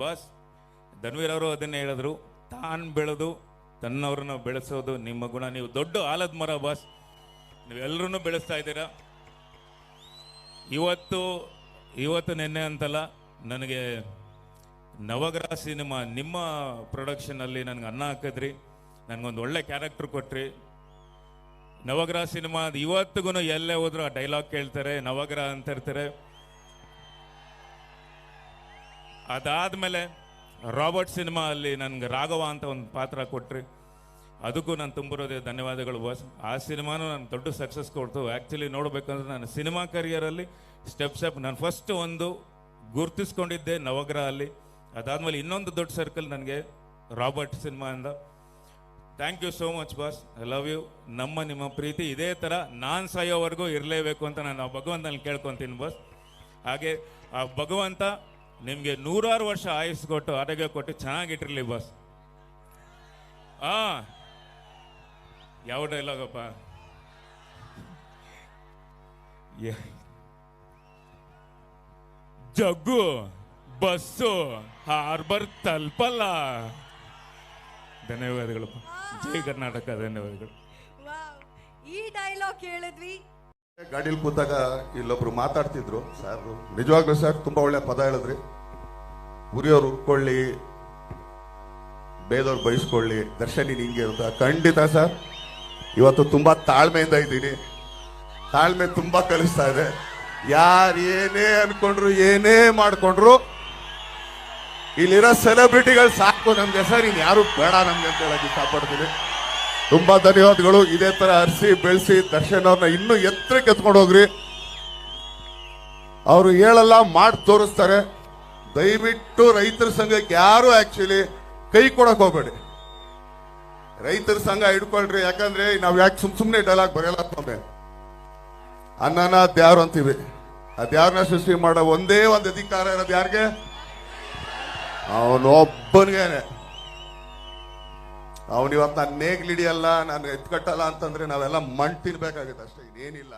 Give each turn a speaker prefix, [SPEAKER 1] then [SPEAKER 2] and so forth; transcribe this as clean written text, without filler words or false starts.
[SPEAKER 1] Boss Dhanveer ಅವರು ಅದನ್ನೇ ಹೇಳಿದ್ರು, ತಾನು ಬೆಳೆದು ತನ್ನವ್ರನ್ನ ಬೆಳೆಸೋದು ನಿಮ್ಮ ಗುಣ. ನೀವು ದೊಡ್ಡ ಆಲದ ಮರ ಬಾಸ್, ನೀವೆಲ್ಲರೂ ಬೆಳೆಸ್ತಾ ಇದ್ದೀರಾ. ಇವತ್ತು ನಿನ್ನೆ ಅಂತಲ್ಲ, ನನಗೆ ನವಗ್ರಹ ಸಿನಿಮಾ ನಿಮ್ಮ ಪ್ರೊಡಕ್ಷನಲ್ಲಿ ನನಗೆ ಅನ್ನ ಹಾಕಿದ್ರಿ, ನನಗೊಂದು ಒಳ್ಳೆ ಕ್ಯಾರೆಕ್ಟರ್ ಕೊಟ್ರಿ. ನವಗ್ರಹ ಸಿನಿಮಾ ಇವತ್ತಿಗೂ ಎಲ್ಲೇ ಹೋದ್ರು ಆ ಡೈಲಾಗ್ ಕೇಳ್ತಾರೆ, ನವಗ್ರಹ ಅಂತ ಇರ್ತಾರೆ. ಅದಾದ್ಮೇಲೆ ರಾಬರ್ಟ್ ಸಿನಿಮಾ ಅಲ್ಲಿ ನನಗೆ ರಾಘವ ಅಂತ ಒಂದು ಪಾತ್ರ ಕೊಟ್ರಿ, ಅದಕ್ಕೂ ನಾನು ತುಂಬಿರೋದೇ ಧನ್ಯವಾದಗಳು ಬಾಸ್. ಆ ಸಿನಿಮಾನು ನಾನು ದೊಡ್ಡ ಸಕ್ಸಸ್ ಕೊಡ್ತು. ಆ್ಯಕ್ಚುಲಿ ನೋಡ್ಬೇಕಂದ್ರೆ ನಾನು ಸಿನಿಮಾ ಕರಿಯರಲ್ಲಿ ಸ್ಟೆಪ್ ನಾನು ಫಸ್ಟ್ ಒಂದು ಗುರ್ತಿಸ್ಕೊಂಡಿದ್ದೆ ನವಗ್ರಹ ಅಲ್ಲಿ. ಅದಾದ್ಮೇಲೆ ಇನ್ನೊಂದು ದೊಡ್ಡ ಸರ್ಕಲ್ ನನಗೆ ರಾಬರ್ಟ್ ಸಿನಿಮಾ ಅಂದ. Thank you so much boss, I love you. ನಿಮ್ಮ ಪ್ರೀತಿ ಇದೇ ಥರ ನಾನು ಸಾಯೋವರೆಗೂ ಇರಲೇಬೇಕು ಅಂತ ನಾನು ಆ ಭಗವಂತನಲ್ಲಿ ಕೇಳ್ಕೊತೀನಿ ಬಾಸ್. ಹಾಗೆ ಆ ಭಗವಂತ ನಿಮಗೆ 100 ವರ್ಷ ಆಯುಸ್ ಕೊಟ್ಟು ಆರೋಗ್ಯ ಕೊಟ್ಟು ಚೆನ್ನಾಗಿಟ್ಟಿರಲಿ ಬಾಸ್. ಯಾವ ಡೈಲಾಗಪ್ಪ, ಜಗ್ಗು ಬಸ್ಸು ಹಾರ್ಬರ್ ತಲುಪಲ್ಲ. ಧನ್ಯವಾದಗಳು, ಜೈ ಕರ್ನಾಟಕ. ಧನ್ಯವಾದಗಳು.
[SPEAKER 2] ಈ ಡೈಲಾಗ್ ಹೇಳಿದ್ವಿ.
[SPEAKER 3] ಗಾಡಿಲಿ ಕೂತಾಗ ಇಲ್ಲೊಬ್ರು ಮಾತಾಡ್ತಿದ್ರು, ಸರ್ ನಿಜವಾಗ್ಲೂ ಸರ್ ತುಂಬಾ ಒಳ್ಳೆ ಪದ ಹೇಳಿದ್ರಿ. ಉರಿಯೋರು ಉಟ್ಕೊಳ್ಳಿ, ಬೇದವ್ರು ಬಯಸ್ಕೊಳ್ಳಿ, ದರ್ಶನಿ ನಿಂಗೆ ಅಂತ. ಖಂಡಿತ ಸರ್, ಇವತ್ತು ತುಂಬಾ ತಾಳ್ಮೆಯಿಂದ ಇದ್ದೀನಿ. ತಾಳ್ಮೆ ತುಂಬಾ ಕಲಿಸ್ತಾ ಇದೆ. ಯಾರು ಏನೇ ಅನ್ಕೊಂಡ್ರು ಏನೇ ಮಾಡ್ಕೊಂಡ್ರು ಇಲ್ಲಿರೋ ಸೆಲೆಬ್ರಿಟಿಗಳು ಸಾಕು ನಮ್ಗೆ ಸರ್, ಇನ್ ಯಾರು ಬೇಡ ನಮ್ಗೆ ಅಂತ ಹೇಳಕ್ ಇಷ್ಟಪಡ್ತೀನಿ. ತುಂಬಾ ಧನ್ಯವಾದಗಳು. ಇದೇ ತರ ಹರಿಸಿ ಬೆಳೆಸಿ ದರ್ಶನ್ ಅವ್ರನ್ನ ಇನ್ನೂ ಎತ್ತರಕ್ಕೆ ಎತ್ಕೊಂಡು ಹೋಗ್ರಿ. ಅವರು ಹೇಳಲ್ಲ, ಮಾಡಿ ತೋರಿಸ್ತಾರೆ. ದಯವಿಟ್ಟು ರೈತರ ಸಂಘಕ್ಕೆ ಯಾರು ಆಕ್ಚುಲಿ ಕೈ ಕೊಡಕ್ ಹೋಗ್ಬೇಡಿ. ರೈತರ ಸಂಘ ಹಿಡ್ಕೊಳ್ರಿ, ಯಾಕಂದ್ರೆ ನಾವ್ ಯಾಕೆ ಸುಮ್ನೆ ಡೈಲಾಗ್ ಬರೆಯಲ್ಲ. ಅನ್ನನ ಅದ್ಯಾರು ಅಂತೀವಿ, ಅದ್ಯಾರನ್ನ ಸೃಷ್ಟಿ ಮಾಡೋ ಒಂದೇ ಒಂದು ಅಧಿಕಾರ ಇರೋದು ಯಾರಿಗೆ? ಅವನೊಬ್ಬನಿಗೇನೆ. ಅವನಿವತ್ತು ನಾನು ನೇಗ್ಲಿಡಿಯಲ್ಲ, ನಾನು ಎತ್ಕಟ್ಟಲ್ಲ ಅಂತಂದ್ರೆ ನಾವೆಲ್ಲ ಮಣ್ ತಿನ್ಬೇಕಾಗುತ್ತೆ ಅಷ್ಟೇ, ಇನ್ನೇನಿಲ್ಲ.